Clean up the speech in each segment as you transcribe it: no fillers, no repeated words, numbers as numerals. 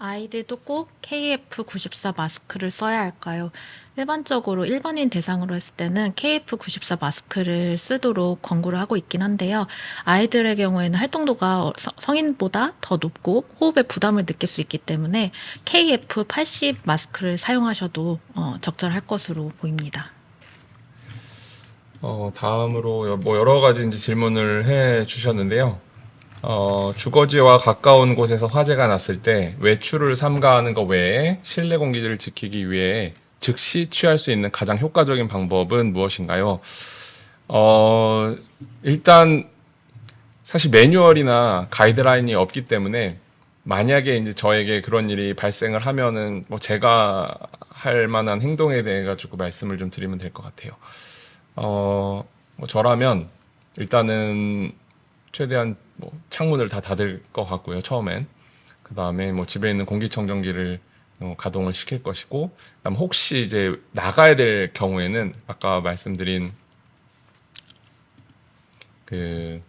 아이들도 꼭 KF94 마스크를 써야 할까요? 일반적으로 일반인 대상으로 했을 때는 KF94 마스크를 쓰도록 권고를 하고 있긴 한데요. 아이들의 경우에는 활동도가 성인보다 더 높고 호흡에 부담을 느낄 수 있기 때문에 KF80 마스크를 사용하셔도 적절할 것으로 보입니다. 다음으로 뭐 여러 가지 이제 질문을 해 주셨는데요. 주거지와 가까운 곳에서 화재가 났을 때 외출을 삼가하는 것 외에 실내 공기질을 지키기 위해 즉시 취할 수 있는 가장 효과적인 방법은 무엇인가요? 일단 사실 매뉴얼이나 가이드라인이 없기 때문에 만약에 이제 저에게 그런 일이 발생을 하면은 뭐 제가 할 만한 행동에 대해 가지고 말씀을 좀 드리면 될 것 같아요. 뭐 저라면 일단은 최대한 뭐 창문을 다 닫을 것 같고요. 처음엔. 그 다음에 뭐 집에 있는 공기청정기를 가동을 시킬 것이고, 그다음 혹시 이제 나가야 될 경우에는 아까 말씀드린 그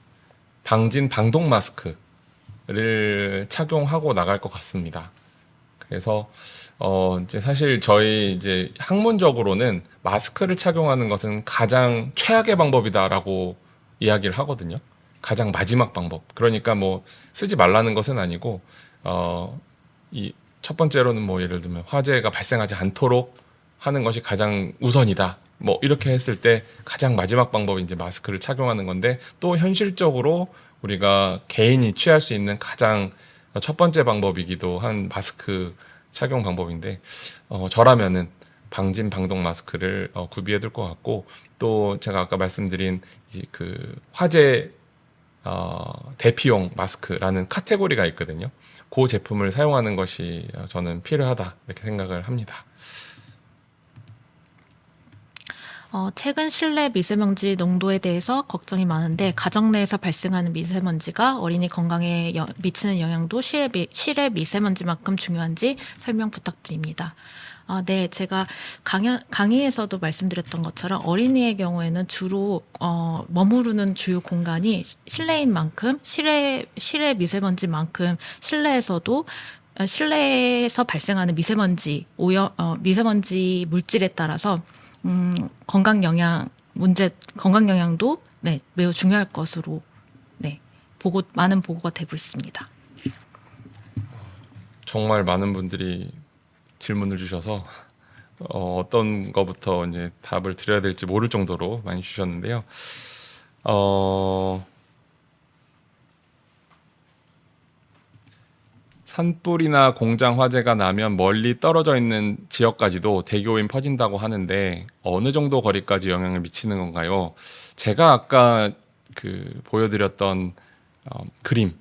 방진 방독 마스크를 착용하고 나갈 것 같습니다. 그래서 이제 사실 저희 이제 학문적으로는 마스크를 착용하는 것은 가장 최악의 방법이다라고 이야기를 하거든요. 가장 마지막 방법. 그러니까 뭐 쓰지 말라는 것은 아니고 이 첫 번째로는 뭐 예를 들면 화재가 발생하지 않도록 하는 것이 가장 우선이다. 뭐 이렇게 했을 때 가장 마지막 방법이 이제 마스크를 착용하는 건데, 또 현실적으로 우리가 개인이 취할 수 있는 가장 첫 번째 방법이기도 한 마스크 착용 방법인데, 저라면은 방진 방독 마스크를 구비해 둘 것 같고, 또 제가 아까 말씀드린 이제 그 화재 대피용 마스크라는 카테고리가 있거든요. 그 제품을 사용하는 것이 저는 필요하다 이렇게 생각을 합니다. 최근 실내 미세먼지 농도에 대해서 걱정이 많은데 가정 내에서 발생하는 미세먼지가 어린이 건강에 미치는 영향도 실외 미세먼지만큼 중요한지 설명 부탁드립니다. 네, 제가 강의에서도 말씀드렸던 것처럼 어린이의 경우에는 주로 머무르는 주요 공간이 실내인 만큼 실외 미세먼지만큼 실내에서 발생하는 미세먼지 물질에 따라서 건강 영향도 네, 매우 중요할 것으로 네, 많은 보고가 되고 있습니다. 정말 많은 분들이 질문을 주셔서 어떤 거부터 이제 답을 드려야 될지 모를 정도로 많이 주셨는데요. 산불이나 공장 화재가 나면 멀리 떨어져 있는 지역까지도 대기 오염이 퍼진다고 하는데 어느 정도 거리까지 영향을 미치는 건가요? 제가 아까 그 보여드렸던 그림,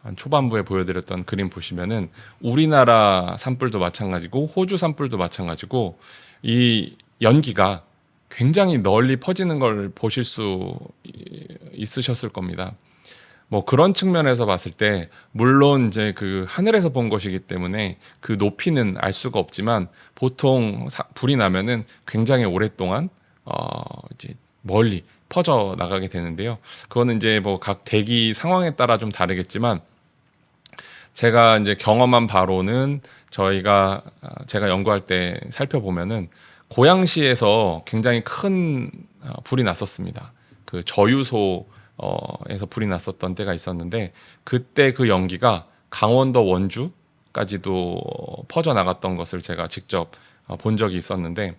한 초반부에 보여드렸던 그림 보시면은 우리나라 산불도 마찬가지고 호주 산불도 마찬가지고 이 연기가 굉장히 널리 퍼지는 걸 보실 수 있으셨을 겁니다. 뭐 그런 측면에서 봤을 때 물론 이제 그 하늘에서 본 것이기 때문에 그 높이는 알 수가 없지만 보통 불이 나면은 굉장히 오랫동안 이제 멀리 퍼져 나가게 되는데요. 그거는 이제 뭐 각 대기 상황에 따라 좀 다르겠지만 제가 이제 경험한 바로는 제가 연구할 때 살펴보면은 고양시에서 굉장히 큰 불이 났었습니다. 그 저유소 에서 불이 났었던 때가 있었는데 그때 그 연기가 강원도 원주까지도 퍼져 나갔던 것을 제가 직접 본 적이 있었는데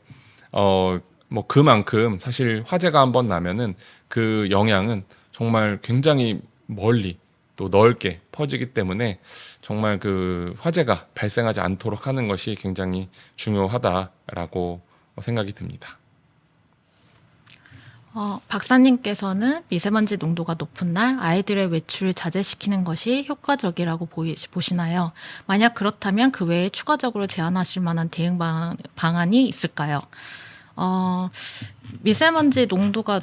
뭐 그만큼 사실 화재가 한번 나면은 그 영향은 정말 굉장히 멀리 또 넓게 퍼지기 때문에 정말 그 화재가 발생하지 않도록 하는 것이 굉장히 중요하다라고 생각이 듭니다. 박사님께서는 미세먼지 농도가 높은 날 아이들의 외출을 자제시키는 것이 효과적이라고 보시나요? 만약 그렇다면 그 외에 추가적으로 제안하실 만한 대응 방안이 있을까요? 미세먼지 농도가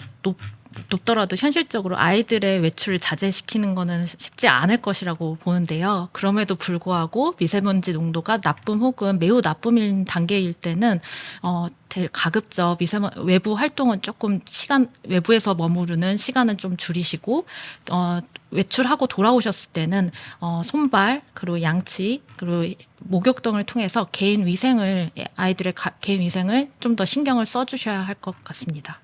높더라도 현실적으로 아이들의 외출을 자제시키는 거는 쉽지 않을 것이라고 보는데요. 그럼에도 불구하고 미세먼지 농도가 나쁨 혹은 매우 나쁨인 단계일 때는 가급적 외부 활동은 조금 외부에서 머무르는 시간은 좀 줄이시고 외출하고 돌아오셨을 때는 손발 그리고 양치 그리고 목욕 등을 통해서 아이들의 개인 위생을 좀 더 신경을 써주셔야 할 것 같습니다.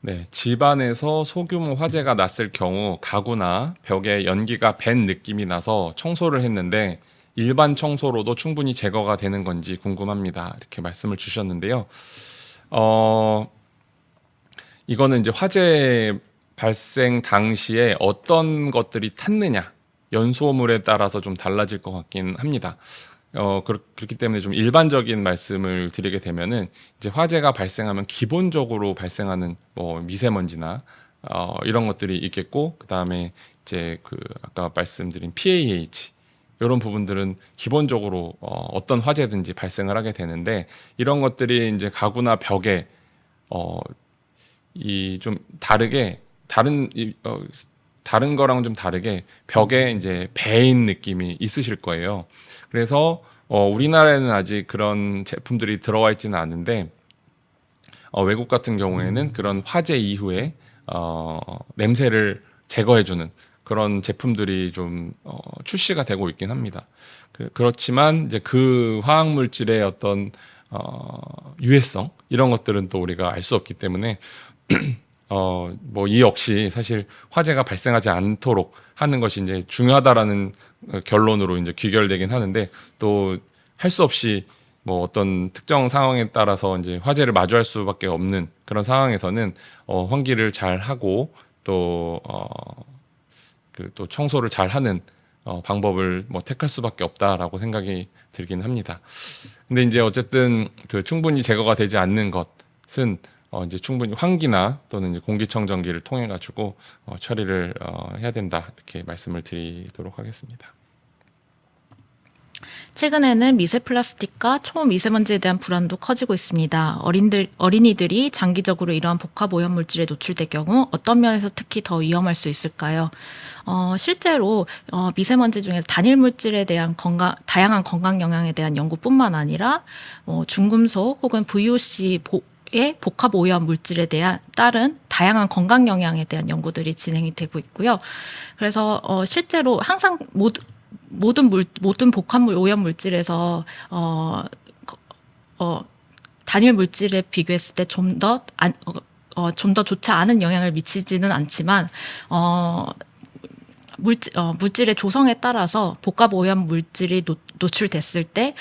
네, 집안에서 소규모 화재가 났을 경우 가구나 벽에 연기가 밴 느낌이 나서 청소를 했는데 일반 청소로도 충분히 제거가 되는 건지 궁금합니다. 이렇게 말씀을 주셨는데요. 이거는 이제 화재 발생 당시에 어떤 것들이 탔느냐, 연소물에 따라서 좀 달라질 것 같긴 합니다. 그렇기 때문에 좀 일반적인 말씀을 드리게 되면은 이제 화재가 발생하면 기본적으로 발생하는 뭐 미세먼지나 이런 것들이 있겠고, 그 다음에 이제 그 아까 말씀드린 PAH 이런 부분들은 기본적으로 어떤 화재든지 발생을 하게 되는데, 이런 것들이 이제 가구나 벽에 이 좀 다르게 다른 거랑은 좀 다르게 벽에 이제 배인 느낌이 있으실 거예요. 그래서 우리나라에는 아직 그런 제품들이 들어와 있지는 않은데 외국 같은 경우에는 그런 화재 이후에 냄새를 제거해주는 그런 제품들이 좀 출시가 되고 있긴 합니다. 그렇지만 이제 그 화학 물질의 어떤 유해성 이런 것들은 또 우리가 알 수 없기 때문에 뭐 이 역시 사실 화재가 발생하지 않도록 하는 것이 이제 중요하다라는 결론으로 이제 귀결되긴 하는데, 또 할 수 없이 뭐 어떤 특정 상황에 따라서 이제 화재를 마주할 수밖에 없는 그런 상황에서는 환기를 잘 하고 또 또 청소를 잘 하는 방법을 뭐 택할 수밖에 없다라고 생각이 들긴 합니다. 근데 이제 어쨌든 그 충분히 제거가 되지 않는 것은 이제 충분히 환기나 또는 이제 공기청정기를 통해 가지고 처리를 해야 된다, 이렇게 말씀을 드리도록 하겠습니다. 최근에는 미세 플라스틱과 초미세먼지에 대한 불안도 커지고 있습니다. 어린이들이 장기적으로 이러한 복합 오염 물질에 노출될 경우 어떤 면에서 특히 더 위험할 수 있을까요? 실제로 미세먼지 중에 단일 물질에 대한 다양한 건강 영향에 대한 연구뿐만 아니라 중금속 혹은 VOC 의 복합 오염 물질에 따른 다양한 건강 영향에 대한 연구들이 진행이 되고 있고요. 그래서 실제로 항상 모든 복합 오염 물질에서 단일 물질에 비교했을 때 좀 더 좋지 않은 영향을 미치지는 않지만 물질의 조성에 따라서 복합 오염 물질이 노출됐을 때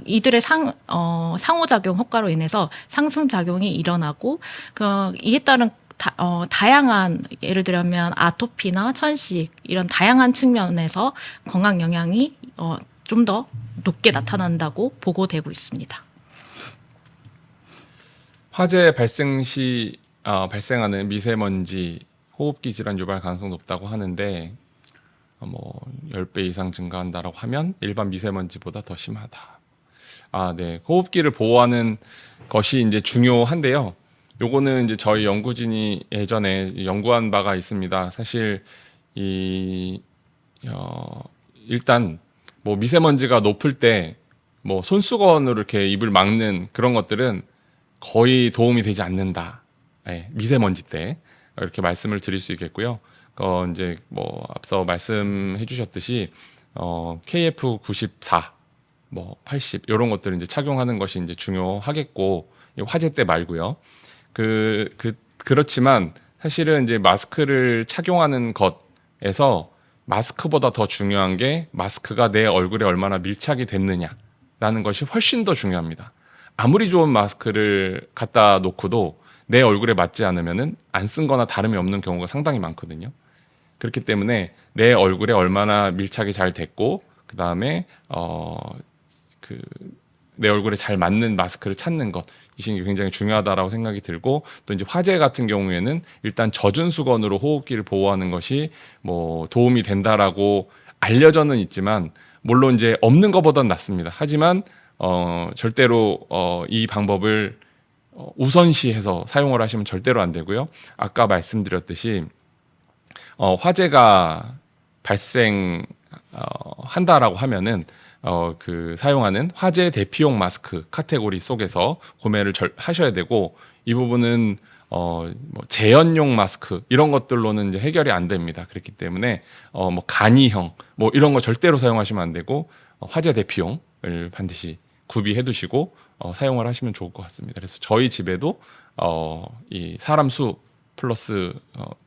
이들의 상호작용 효과로 인해서 상승작용이 일어나고 이에 따른 다양한, 예를 들면 아토피나 천식 이런 다양한 측면에서 건강 영향이 좀 더 높게 나타난다고 보고되고 있습니다. 화재 발생 시 발생하는 미세먼지 호흡기 질환 유발 가능성 높다고 하는데 뭐 10배 이상 증가한다라고 하면 일반 미세먼지보다 더 심하다. 네. 호흡기를 보호하는 것이 이제 중요한데요. 요거는 이제 저희 연구진이 예전에 연구한 바가 있습니다. 사실 일단 뭐 미세먼지가 높을 때 뭐 손수건으로 이렇게 입을 막는 그런 것들은 거의 도움이 되지 않는다. 네, 미세먼지 때 이렇게 말씀을 드릴 수 있겠고요. 이제 뭐 앞서 말씀해 주셨듯이 KF94, 뭐 80 이런 것들을 이제 착용하는 것이 이제 중요하겠고, 화재 때 말고요. 그렇지만 사실은 이제 마스크를 착용하는 것에서 마스크보다 더 중요한 게 마스크가 내 얼굴에 얼마나 밀착이 됐느냐라는 것이 훨씬 더 중요합니다. 아무리 좋은 마스크를 갖다 놓고도 내 얼굴에 맞지 않으면은 안 쓴 거나 다름이 없는 경우가 상당히 많거든요. 그렇기 때문에 내 얼굴에 얼마나 밀착이 잘 됐고, 그 다음에 내 얼굴에 잘 맞는 마스크를 찾는 것, 이게 굉장히 중요하다라고 생각이 들고, 또 이제 화재 같은 경우에는 일단 젖은 수건으로 호흡기를 보호하는 것이 뭐 도움이 된다라고 알려져는 있지만, 물론 이제 없는 것보다는 낫습니다. 하지만 절대로 이 방법을 우선시해서 사용을 하시면 절대로 안 되고요. 아까 말씀드렸듯이 화재가 발생한다라고 하면은 그 사용하는 화재 대피용 마스크 카테고리 속에서 구매를 하셔야 되고, 이 부분은 뭐 재현용 마스크 이런 것들로는 이제 해결이 안 됩니다. 그렇기 때문에 뭐 간이형 뭐 이런 거 절대로 사용하시면 안 되고, 화재 대피용을 반드시 구비해 두시고 사용을 하시면 좋을 것 같습니다. 그래서 저희 집에도 이 사람 수 플러스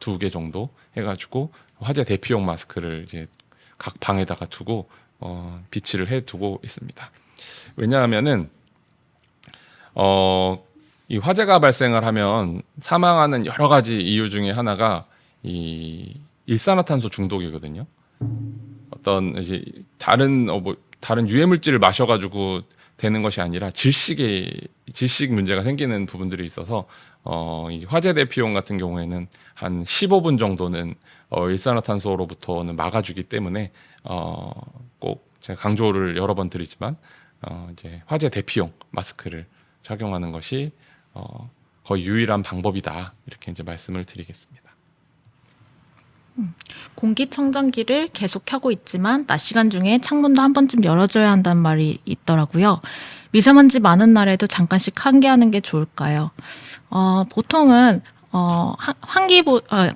2개 정도 해가지고 화재 대피용 마스크를 이제 각 방에다가 두고 비치를 해 두고 있습니다. 왜냐하면은 이 화재가 발생을 하면 사망하는 여러 가지 이유 중에 하나가 이 일산화탄소 중독이거든요. 어떤 이제 다른 다른 유해 물질을 마셔가지고 되는 것이 아니라 질식 문제가 생기는 부분들이 있어서 이 화재 대피용 같은 경우에는 한 15분 정도는 일산화탄소로부터는 막아주기 때문에 꼭 제가 강조를 여러 번 드리지만 이제 화재 대피용 마스크를 착용하는 것이 거의 유일한 방법이다, 이렇게 이제 말씀을 드리겠습니다. 공기청정기를 계속 켜고 있지만 낮 시간 중에 창문도 한 번쯤 열어줘야 한다는 말이 있더라고요. 미세먼지 많은 날에도 잠깐씩 환기하는 게 좋을까요? 보통은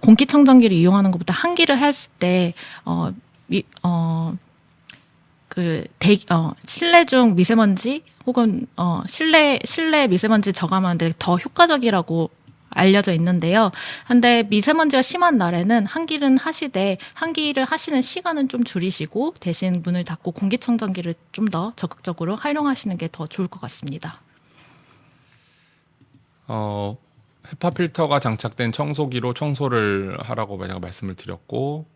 공기청정기를 이용하는 것보다 환기를 했을 때 실내 중 미세먼지 혹은 실내 미세먼지 저감하는데 더 효과적이라고 알려져 있는데요. 근데 미세먼지가 심한 날에는 환기를 하시는 시간은 좀 줄이시고 대신 문을 닫고 공기청정기를 좀 더 적극적으로 활용하시는 게 더 좋을 것 같습니다. 헤파 필터가 장착된 청소기로 청소를 하라고 제가 말씀을 드렸고,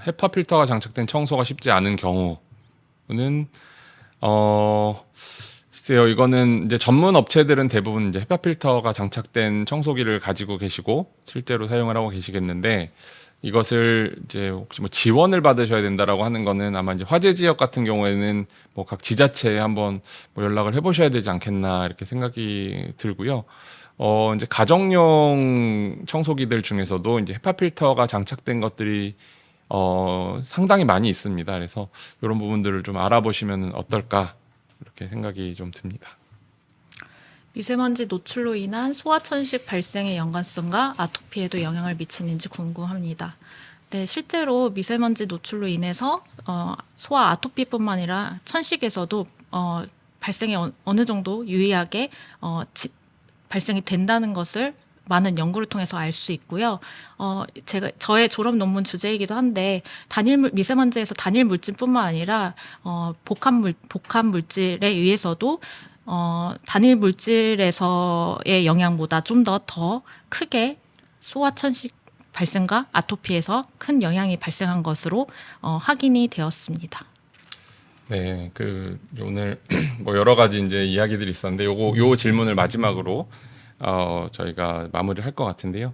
헤파 필터가 장착된 청소가 쉽지 않은 경우는 글쎄요, 이거는 이제 전문 업체들은 대부분 이제 헤파 필터가 장착된 청소기를 가지고 계시고 실제로 사용을 하고 계시겠는데, 이것을 이제 혹시 뭐 지원을 받으셔야 된다라고 하는 거는 아마 이제 화재 지역 같은 경우에는 뭐 각 지자체에 한번 뭐 연락을 해보셔야 되지 않겠나, 이렇게 생각이 들고요. 이제 가정용 청소기들 중에서도 이제 헤파 필터가 장착된 것들이 상당히 많이 있습니다. 그래서 이런 부분들을 좀 알아보시면 어떨까, 이렇게 생각이 좀 듭니다. 미세먼지 노출로 인한 소아천식 발생의 연관성과 아토피에도 영향을 미치는지 궁금합니다. 네, 실제로 미세먼지 노출로 인해서 소아 아토피뿐만 아니라 천식에서도 발생이 어느 정도 유의하게 발생이 된다는 것을 많은 연구를 통해서 알 수 있고요. 저의 졸업 논문 주제이기도 한데 미세먼지에서 단일 물질뿐만 아니라 복합 물질에 의해서도 단일 물질에서의 영향보다 좀 더 크게 소아천식 발생과 아토피에서 큰 영향이 발생한 것으로 확인이 되었습니다. 네, 오늘 뭐 여러 가지 이제 이야기들이 있었는데 요 질문을 마지막으로 저희가 마무리를 할 것 같은데요.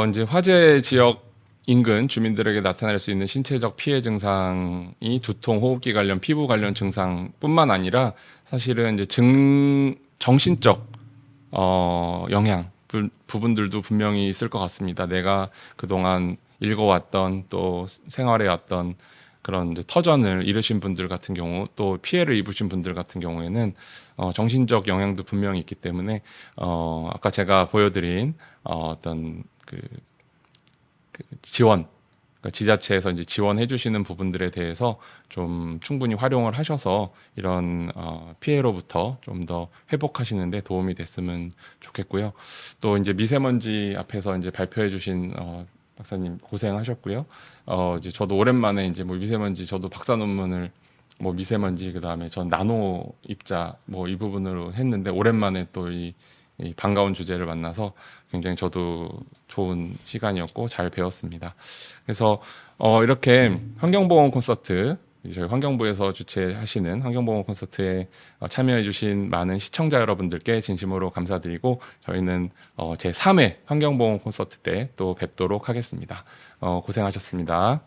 이제 화재 지역 인근 주민들에게 나타날 수 있는 신체적 피해 증상이 두통, 호흡기 관련, 피부 관련 증상뿐만 아니라 사실은 이제 정신적 영향 부분들도 분명히 있을 것 같습니다. 내가 그동안 읽어왔던 또 생활해왔던 그런 이제 터전을 잃으신 분들 같은 경우, 또 피해를 입으신 분들 같은 경우에는 정신적 영향도 분명히 있기 때문에 아까 제가 보여드린 어떤 그 지원, 그러니까 지자체에서 이제 지원해 주시는 부분들에 대해서 좀 충분히 활용을 하셔서 이런 피해로부터 좀 더 회복하시는데 도움이 됐으면 좋겠고요. 또 이제 미세먼지 앞에서 이제 발표해 주신 박사님 고생하셨고요. 이제 저도 오랜만에 이제 뭐 미세먼지, 저도 박사 논문을 뭐 미세먼지, 그다음에 전 나노 입자 뭐 이 부분으로 했는데, 오랜만에 또 이 반가운 주제를 만나서 굉장히 저도 좋은 시간이었고 잘 배웠습니다. 그래서 이렇게 환경보건 콘서트, 저희 환경부에서 주최하시는 환경보건 콘서트에 참여해주신 많은 시청자 여러분들께 진심으로 감사드리고, 저희는 제3회 환경보건 콘서트 때 또 뵙도록 하겠습니다. 고생하셨습니다.